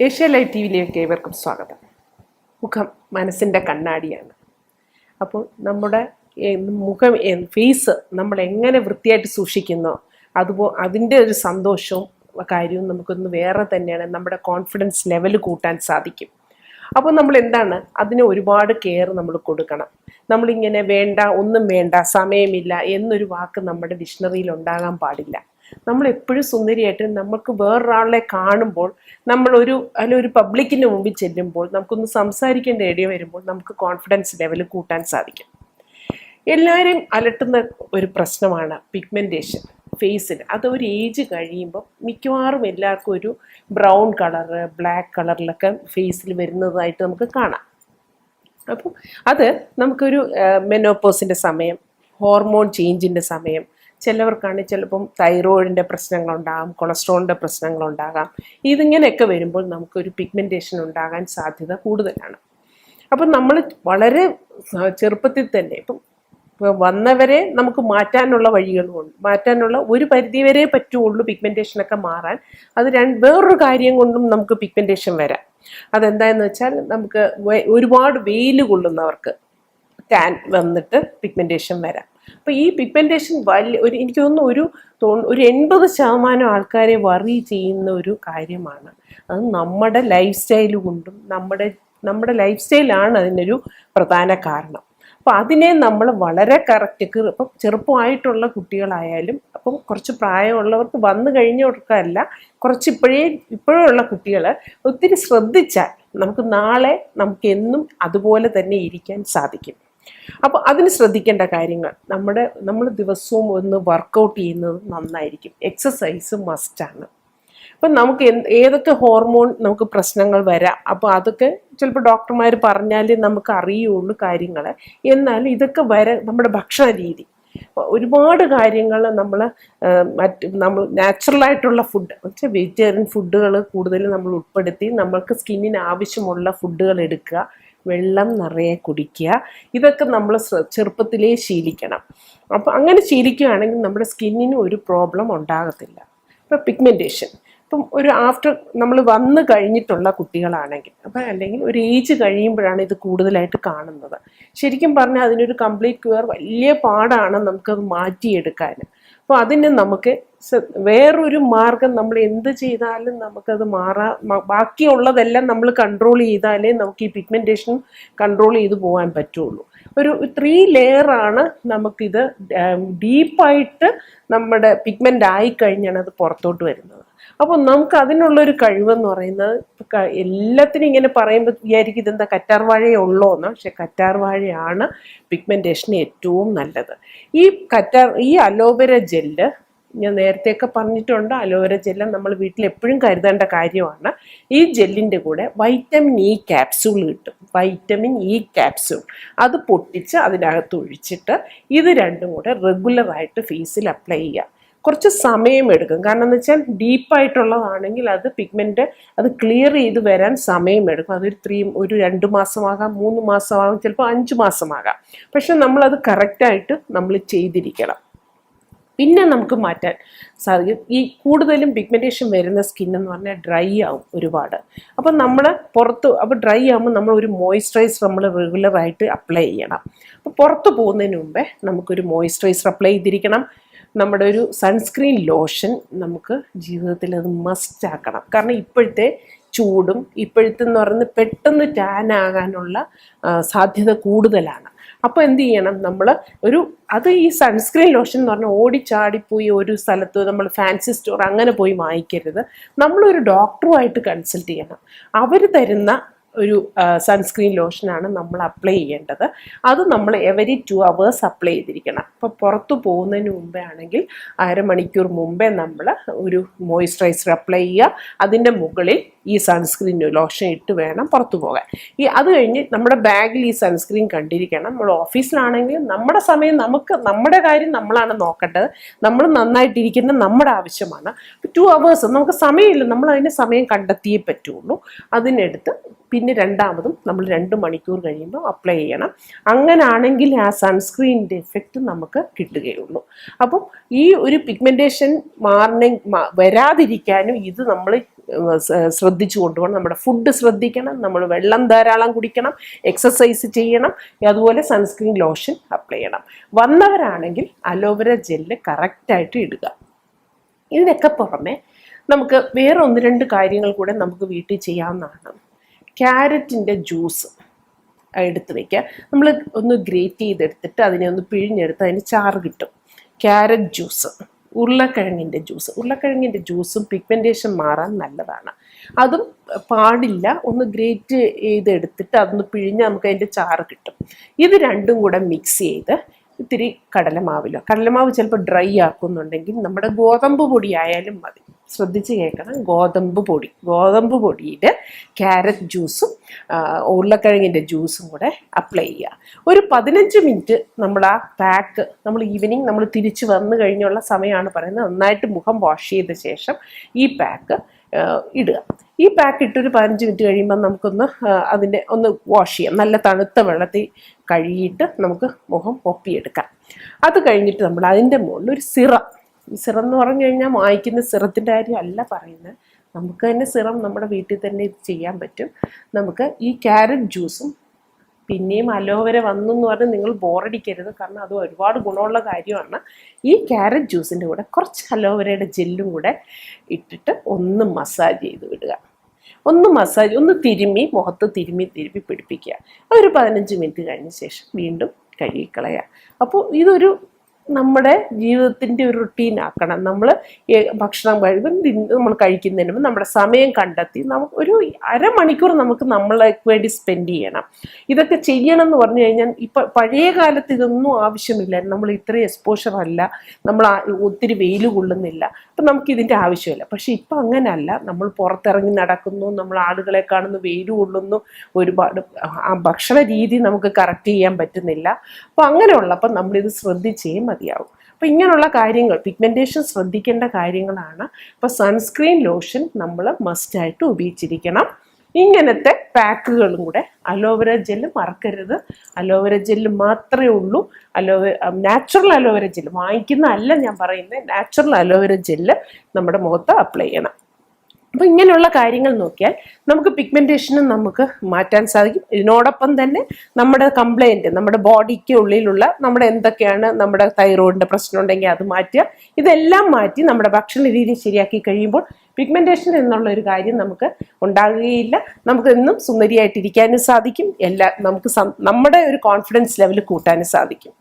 Asia live T വിയിലേക്ക് ഏവർക്കും സ്വാഗതം. മുഖം മനസ്സിൻ്റെ കണ്ണാടിയാണ്. അപ്പോൾ നമ്മുടെ മുഖം ഫേസ് നമ്മൾ എങ്ങനെ വൃത്തിയായിട്ട് സൂക്ഷിക്കുന്നോ അതിൻ്റെ ഒരു സന്തോഷവും കാര്യവും നമുക്കൊന്ന് വേറെ തന്നെയാണ്. നമ്മുടെ കോൺഫിഡൻസ് ലെവൽ കൂട്ടാൻ സാധിക്കും. അപ്പോൾ നമ്മൾ എന്താണ് അതിന് ഒരുപാട് കെയർ നമ്മൾ കൊടുക്കണം. നമ്മളിങ്ങനെ വേണ്ട, ഒന്നും വേണ്ട, സമയമില്ല എന്നൊരു വാക്ക് നമ്മുടെ ഡിക്ഷണറിയിൽ ഉണ്ടാകാൻ പാടില്ല. നമ്മൾ എപ്പോഴും സുന്ദരിയായിട്ട് നമുക്ക് വേറൊരാളെ കാണുമ്പോൾ ഒരു പബ്ലിക്കിന് മുമ്പിൽ ചെല്ലുമ്പോൾ നമുക്കൊന്ന് സംസാരിക്കേണ്ട ഏരിയ വരുമ്പോൾ നമുക്ക് കോൺഫിഡൻസ് ലെവൽ കൂട്ടാൻ സാധിക്കും. എല്ലാവരും അലട്ടുന്ന ഒരു പ്രശ്നമാണ് പിഗ്മെൻറ്റേഷൻ ഫേസിൽ. അതൊരു ഏജ് കഴിയുമ്പോൾ മിക്കവാറും എല്ലാവർക്കും ഒരു ബ്രൗൺ കളറ്, ബ്ലാക്ക് കളറിലൊക്കെ ഫേസിൽ വരുന്നതായിട്ട് നമുക്ക് കാണാം. അപ്പം അത് നമുക്കൊരു മെനോപോസിൻ്റെ സമയം, ഹോർമോൺ ചേഞ്ചിൻ്റെ സമയം, ചിലവർക്കാണ് ചിലപ്പം തൈറോയിഡിൻ്റെ പ്രശ്നങ്ങളുണ്ടാകാം, കൊളസ്ട്രോളിൻ്റെ പ്രശ്നങ്ങളുണ്ടാകാം. ഇതിങ്ങനെയൊക്കെ വരുമ്പോൾ നമുക്കൊരു പിഗ്മെൻറ്റേഷൻ ഉണ്ടാകാൻ സാധ്യത കൂടുതലാണ്. അപ്പം നമ്മൾ വളരെ ചെറുപ്പത്തിൽ തന്നെ ഇപ്പം വന്നവരെ നമുക്ക് മാറ്റാനുള്ള വഴികളുമുണ്ട്. മാറ്റാനുള്ള ഒരു പരിധിവരെ പറ്റുള്ളൂ പിഗ്മെൻറ്റേഷനൊക്കെ മാറാൻ. അത് വേറൊരു കാര്യം കൊണ്ടും നമുക്ക് പിഗ്മെൻറ്റേഷൻ വരാം. അതെന്താണെന്ന് വെച്ചാൽ നമുക്ക് ഒരുപാട് വെയിൽ കൊള്ളുന്നവർക്ക് ടാൻ വന്നിട്ട് പിഗ്മെൻറ്റേഷൻ വരാം. അപ്പോൾ ഈ പിഗ്മെൻറ്റേഷൻ എനിക്ക് തോന്നുന്നു ഒരു 80% ആൾക്കാരെ വറി ചെയ്യുന്ന ഒരു കാര്യമാണ്. അത് നമ്മുടെ ലൈഫ് സ്റ്റൈൽ കൊണ്ടും നമ്മുടെ ലൈഫ് സ്റ്റൈലാണ് അതിനൊരു പ്രധാന കാരണം. അപ്പോൾ അതിനെ നമ്മൾ വളരെ കറക്റ്റ്, ഇപ്പം ചെറുപ്പമായിട്ടുള്ള കുട്ടികളായാലും, അപ്പം കുറച്ച് പ്രായമുള്ളവർക്ക് വന്നു കഴിഞ്ഞവർക്കല്ല, കുറച്ച് ഇപ്പോഴുള്ള കുട്ടികൾ ഒത്തിരി ശ്രദ്ധിച്ചാൽ നമുക്ക് നാളെ നമുക്ക് എന്നും അതുപോലെ തന്നെ ഇരിക്കാൻ സാധിക്കും. അപ്പോൾ അതിന് ശ്രദ്ധിക്കേണ്ട കാര്യങ്ങൾ, നമ്മൾ ദിവസവും ഒന്ന് വർക്കൗട്ട് ചെയ്യുന്നത് നന്നായിരിക്കും. എക്സസൈസ് മസ്റ്റാണ്. അപ്പം നമുക്ക് ഏതൊക്കെ ഹോർമോൺ നമുക്ക് പ്രശ്നങ്ങൾ വരാം. അപ്പോൾ അതൊക്കെ ചിലപ്പോൾ ഡോക്ടർമാർ പറഞ്ഞാലേ നമുക്ക് അറിയുള്ളൂ കാര്യങ്ങൾ. എന്നാലും ഇതൊക്കെ നമ്മുടെ ഭക്ഷണ രീതി, ഒരുപാട് കാര്യങ്ങൾ നമ്മൾ നാച്ചുറലായിട്ടുള്ള ഫുഡ് വെച്ചാൽ വെജിറ്റേറിയൻ ഫുഡുകൾ കൂടുതൽ നമ്മൾ ഉൾപ്പെടുത്തി നമ്മൾക്ക് സ്കിന്നിന് ആവശ്യമുള്ള ഫുഡുകൾ എടുക്കുക, വെള്ളം നിറയെ കുടിക്കുക, ഇതൊക്കെ നമ്മൾ ചെറുപ്പത്തിലേ ശീലിക്കണം. അപ്പോൾ അങ്ങനെ ശീലിക്കുകയാണെങ്കിൽ നമ്മുടെ സ്കിന്നിന് ഒരു പ്രോബ്ലം ഉണ്ടാകത്തില്ല. ഇപ്പോൾ പിഗ്മെൻറ്റേഷൻ ഇപ്പം ആഫ്റ്റർ നമ്മൾ വന്നു കഴിഞ്ഞിട്ടുള്ള കുട്ടികളാണെങ്കിൽ, അപ്പം അല്ലെങ്കിൽ ഒരു ഏജ് കഴിയുമ്പോഴാണ് ഇത് കൂടുതലായിട്ട് കാണുന്നത്. ശരിക്കും പറഞ്ഞാൽ അതിനൊരു കംപ്ലീറ്റ് ക്യൂർ വലിയ പാടാണ് നമുക്കത് മാറ്റിയെടുക്കാൻ. അപ്പോൾ അതിന് നമുക്ക് വേറൊരു മാർഗം, നമ്മൾ എന്ത് ചെയ്താലും നമുക്കത് ബാക്കിയുള്ളതെല്ലാം നമ്മൾ കൺട്രോൾ ചെയ്താലേ നമുക്ക് ഈ പിഗ്മെൻറ്റേഷൻ കൺട്രോൾ ചെയ്ത് പോകാൻ പറ്റുള്ളൂ. ഒരു 3 ലെയറാണ് നമുക്കിത് ഡീപ്പായിട്ട് നമ്മുടെ പിഗ്മെൻ്റ് ആയിക്കഴിഞ്ഞാണ് അത് പുറത്തോട്ട് വരുന്നത്. അപ്പോൾ നമുക്ക് അതിനുള്ളൊരു കഴിവെന്ന് പറയുന്നത്, എല്ലാത്തിനും ഇങ്ങനെ പറയുമ്പോൾ വിചാരിക്കും ഇതെന്താ കറ്റാർവാഴയേ ഉള്ളൂ എന്ന്. പക്ഷെ കറ്റാർവാഴയാണ് പിഗ്മെൻറ്റേഷന് ഏറ്റവും നല്ലത്. ഈ അലോവേര ജെല്ല് ഞാൻ നേരത്തെയൊക്കെ പറഞ്ഞിട്ടുണ്ട്. അലോവേര ജെല്ല് നമ്മൾ വീട്ടിൽ എപ്പോഴും കരുതേണ്ട കാര്യമാണ്. ഈ ജെല്ലിൻ്റെ കൂടെ വൈറ്റമിൻ ഇ ക്യാപ്സ്യൂൾ കിട്ടും. വൈറ്റമിൻ ഇ ക്യാപ്സ്യൂൾ അത് പൊട്ടിച്ച് അതിനകത്ത് ഒഴിച്ചിട്ട് ഇത് രണ്ടും കൂടെ റെഗുലറായിട്ട് ഫേസിൽ അപ്ലൈ ചെയ്യുക. കുറച്ച് സമയമെടുക്കും. കാരണം എന്ന് വെച്ചാൽ ഡീപ്പായിട്ടുള്ളതാണെങ്കിൽ അത് പിഗ്മെൻറ്റ് അത് ക്ലിയർ ചെയ്ത് വരാൻ സമയമെടുക്കും. ഒരു 2 മാസമാകാം, 3 മാസമാകാം, ചിലപ്പോൾ 5 മാസമാകാം. പക്ഷെ നമ്മളത് കറക്റ്റായിട്ട് നമ്മൾ ചെയ്തിരിക്കണം. പിന്നെ നമുക്ക് മാറ്റാൻ സാധിക്കും. ഈ കൂടുതലും പിഗ്മെൻറ്റേഷൻ വരുന്ന സ്കിന്നെന്ന് പറഞ്ഞാൽ ഡ്രൈ ആവും ഒരുപാട്. അപ്പം അപ്പോൾ ഡ്രൈ ആകുമ്പോൾ നമ്മൾ ഒരു മോയ്സ്ചറൈസർ നമ്മൾ റെഗുലറായിട്ട് അപ്ലൈ ചെയ്യണം. അപ്പോൾ പുറത്ത് പോകുന്നതിന് മുമ്പേ നമുക്കൊരു മോയ്സ്ചറൈസർ അപ്ലൈ ചെയ്തിരിക്കണം. നമ്മുടെ ഒരു സൺസ്ക്രീൻ ലോഷൻ നമുക്ക് ജീവിതത്തിൽ അത് മസ്റ്റ് ആക്കണം. കാരണം ഇപ്പോഴത്തെ ചൂടും എന്ന് പറയുന്നത് പെട്ടെന്ന് ടാൻ ആകാനുള്ള സാധ്യത കൂടുതലാണ്. അപ്പോൾ എന്ത് ചെയ്യണം, ഈ സൺസ്ക്രീൻ ലോഷൻ എന്ന് പറഞ്ഞാൽ ഓടിച്ചാടിപ്പോയി ഒരു സ്ഥലത്ത് നമ്മൾ ഫാൻസി സ്റ്റോർ അങ്ങനെ പോയി വാങ്ങിക്കരുത്. നമ്മളൊരു ഡോക്ടറുമായിട്ട് കൺസൾട്ട് ചെയ്യണം. അവർ തരുന്ന ഒരു സൺസ്ക്രീൻ ലോഷനാണ് നമ്മൾ അപ്ലൈ ചെയ്യേണ്ടത്. അത് നമ്മൾ എവരി 2 hours അപ്ലൈ ചെയ്തിരിക്കണം. അപ്പോൾ പുറത്തു പോകുന്നതിന് മുമ്പേ ആണെങ്കിൽ 1/2 മണിക്കൂർ മുമ്പേ നമ്മൾ ഒരു മോയ്സ്ചറൈസർ അപ്ലൈ ചെയ്യുക. അതിൻ്റെ മുകളിൽ ഈ സൺസ്ക്രീൻ ലോഷൻ ഇട്ട് വേണം പുറത്തു പോകാൻ. അത് കഴിഞ്ഞ് നമ്മുടെ ബാഗിൽ ഈ സൺസ്ക്രീൻ കണ്ടിരിക്കണം. നമ്മൾ ഓഫീസിലാണെങ്കിൽ നമ്മുടെ കാര്യം നമ്മളാണ് നോക്കേണ്ടത്. നമ്മൾ നന്നായിട്ടിരിക്കുന്ന നമ്മുടെ ആവശ്യമാണ്. 2 hours നമുക്ക് സമയമില്ല, നമ്മൾ അതിന് സമയം കണ്ടെത്തിയേ പറ്റുള്ളൂ. അതിനെടുത്ത് പിന്നെ രണ്ടാമതും നമ്മൾ 2 മണിക്കൂർ കഴിയുമ്പോൾ അപ്ലൈ ചെയ്യണം. അങ്ങനാണെങ്കിൽ ആ സൺസ്ക്രീനിൻ്റെ എഫക്റ്റ് നമുക്ക് കിട്ടുകയുള്ളൂ. അപ്പം ഈ ഒരു പിഗ്മെൻറ്റേഷൻ വരാതിരിക്കാനും ഇത് നമ്മൾ ശ്രദ്ധിച്ചു കൊണ്ടുപോകണം. നമ്മുടെ ഫുഡ് ശ്രദ്ധിക്കണം, നമ്മൾ വെള്ളം ധാരാളം കുടിക്കണം, എക്സസൈസ് ചെയ്യണം, അതുപോലെ സൺസ്ക്രീൻ ലോഷൻ അപ്ലൈ ചെയ്യണം. വന്നവരാണെങ്കിൽ അലോവേര ജെല്ല് കറക്റ്റായിട്ട് ഇടുക. ഇതിനൊക്കെ പുറമെ നമുക്ക് വേറെ 1-2 കാര്യങ്ങൾ കൂടെ നമുക്ക് വീട്ടിൽ ചെയ്യാവുന്നതാണ്. ക്യാരറ്റിൻ്റെ ജ്യൂസ് എടുത്ത് വയ്ക്കുക. നമ്മൾ ഒന്ന് ഗ്രേറ്റ് ചെയ്തെടുത്തിട്ട് അതിനെ ഒന്ന് പിഴിഞ്ഞെടുത്ത് അതിന് ചാറ് കിട്ടും. ക്യാരറ്റ് ജ്യൂസ്, ഉരുളക്കിഴങ്ങിൻ്റെ ജ്യൂസും പിഗ്മെൻറ്റേഷൻ മാറാൻ നല്ലതാണ്. അതും പാടില്ല, ഒന്ന് ഗ്രേറ്റ് ചെയ്തെടുത്തിട്ട് അതൊന്ന് പിഴിഞ്ഞ് നമുക്ക് അതിൻ്റെ ചാറ് കിട്ടും. ഇത് രണ്ടും കൂടെ മിക്സ് ചെയ്ത് ഇത്തിരി കടലമാവ് ചിലപ്പോൾ ഡ്രൈ ആക്കുന്നുണ്ടെങ്കിൽ നമ്മുടെ ഗോതമ്പ് പൊടി ആയാലും മതി. ശ്രദ്ധിച്ച് കേൾക്കണം, ഗോതമ്പ് പൊടിയിൽ ക്യാരറ്റ് ജ്യൂസും ഉരുളക്കിഴങ്ങിൻ്റെ ജ്യൂസും കൂടെ അപ്ലൈ ചെയ്യുക. ഒരു 15 മിനിറ്റ് നമ്മൾ ആ പാക്ക് നമ്മൾ ഈവനിങ് നമ്മൾ തിരിച്ച് വന്നു കഴിഞ്ഞുള്ള സമയമാണ് പറയുന്നത്. നന്നായിട്ട് മുഖം വാഷ് ചെയ്ത ശേഷം ഈ പാക്ക് ഇടുക. ഈ പാക്ക് ഇട്ടൊരു 15 മിനിറ്റ് കഴിയുമ്പോൾ നമുക്കൊന്ന് അതിൻ്റെ ഒന്ന് വാഷ് ചെയ്യാം. നല്ല തണുത്ത വെള്ളത്തിൽ കഴുകിയിട്ട് നമുക്ക് മുഖം ഒപ്പിയെടുക്കാം. അത് കഴിഞ്ഞിട്ട് നമ്മൾ അതിൻ്റെ മുകളിൽ ഒരു സിറം എന്ന് പറഞ്ഞു കഴിഞ്ഞാൽ വാങ്ങിക്കുന്ന സിറത്തിൻ്റെ കാര്യം അല്ല പറയുന്നത്. നമുക്ക് തന്നെ സിറം നമ്മുടെ വീട്ടിൽ തന്നെ ഇത് ചെയ്യാൻ പറ്റും. നമുക്ക് ഈ ക്യാരറ്റ് ജ്യൂസും പിന്നെയും അലോവേര വന്നു എന്ന് പറഞ്ഞ് നിങ്ങൾ ബോറടിക്കരുത്, കാരണം അത് ഒരുപാട് ഗുണമുള്ള കാര്യമാണ്. ഈ ക്യാരറ്റ് ജ്യൂസിൻ്റെ കൂടെ കുറച്ച് അലോവേരയുടെ ജെല്ലും കൂടെ ഇട്ടിട്ട് ഒന്ന് മസാജ് ചെയ്ത് വിടുക. ഒന്ന് തിരുമ്മി മുഖത്ത് തിരുമ്മി പിടിപ്പിക്കുക. ഒരു 15 മിനിറ്റ് കഴിഞ്ഞ ശേഷം വീണ്ടും കഴുകിക്കളയുക. അപ്പോൾ ഇതൊരു നമ്മുടെ ജീവിതത്തിൻ്റെ ഒരു റുട്ടീനാക്കണം. നമ്മൾ ഭക്ഷണം നമ്മൾ കഴിക്കുന്നതിന് മുമ്പ് നമ്മുടെ സമയം കണ്ടെത്തി നമുക്ക് ഒരു അരമണിക്കൂർ നമുക്ക് നമ്മളെ വേണ്ടി സ്പെൻഡ് ചെയ്യണം. ഇതൊക്കെ ചെയ്യണം എന്ന് പറഞ്ഞു കഴിഞ്ഞാൽ ഇപ്പം പഴയ കാലത്ത് ഇതൊന്നും ആവശ്യമില്ല. നമ്മൾ ഇത്രയും എക്സ്പോഷർ അല്ല, നമ്മൾ ഒത്തിരി വെയിൽ കൊള്ളുന്നില്ല, അപ്പം നമുക്കിതിൻ്റെ ആവശ്യമില്ല. പക്ഷെ ഇപ്പം അങ്ങനെയല്ല. നമ്മൾ പുറത്തിറങ്ങി നടക്കുന്നു, നമ്മൾ ആളുകളെ കാണുന്നു, വെയിൽ കൊള്ളുന്നു, ഒരുപാട് ആ ഭക്ഷണ രീതി നമുക്ക് കറക്റ്റ് ചെയ്യാൻ പറ്റുന്നില്ല. അപ്പോൾ അങ്ങനെയുള്ളപ്പം നമ്മളിത് ശ്രദ്ധിച്ചേ മതിയാവും. അപ്പോൾ ഇങ്ങനെയുള്ള കാര്യങ്ങൾ, പിഗ്മെൻറ്റേഷൻ ശ്രദ്ധിക്കേണ്ട കാര്യങ്ങളാണ്. അപ്പോൾ സൺസ്ക്രീൻ ലോഷൻ നമ്മൾ മസ്റ്റായിട്ട് ഉപയോഗിച്ചിരിക്കണം. ഇങ്ങനത്തെ പാക്കുകളും കൂടെ അലോവേര ജെല്ല് മറക്കരുത്. അലോവേര ജെല്ല് മാത്രമേ ഉള്ളൂ. നാച്ചുറൽ അലോവേര ജെല്ല് വാങ്ങിക്കുന്ന അല്ല ഞാൻ പറയുന്നത്, നാച്ചുറൽ അലോവേര ജെല്ല് നമ്മുടെ മുഖത്ത് അപ്ലൈ ചെയ്യണം. അപ്പോൾ ഇങ്ങനെയുള്ള കാര്യങ്ങൾ നോക്കിയാൽ നമുക്ക് പിഗ്മെൻറ്റേഷനും നമുക്ക് മാറ്റാൻ സാധിക്കും. ഇതിനോടൊപ്പം തന്നെ നമ്മുടെ കംപ്ലൈൻറ്റ്, നമ്മുടെ ബോഡിക്ക് ഉള്ളിലുള്ള നമ്മുടെ എന്തൊക്കെയാണ് നമ്മുടെ തൈറോയിഡിൻ്റെ പ്രശ്നം ഉണ്ടെങ്കിൽ അത് മാറ്റുക. ഇതെല്ലാം മാറ്റി നമ്മുടെ ഭക്ഷണ രീതി ശരിയാക്കി കഴിയുമ്പോൾ പിഗ്മെൻറ്റേഷൻ എന്നുള്ള ഒരു കാര്യം നമുക്ക് ഉണ്ടാകുകയില്ല. നമുക്ക് എന്നും സുന്ദരിയായിട്ടിരിക്കാനും സാധിക്കും. നമുക്ക് നമ്മുടെ ഒരു കോൺഫിഡൻസ് ലെവൽ കൂട്ടാനും സാധിക്കും.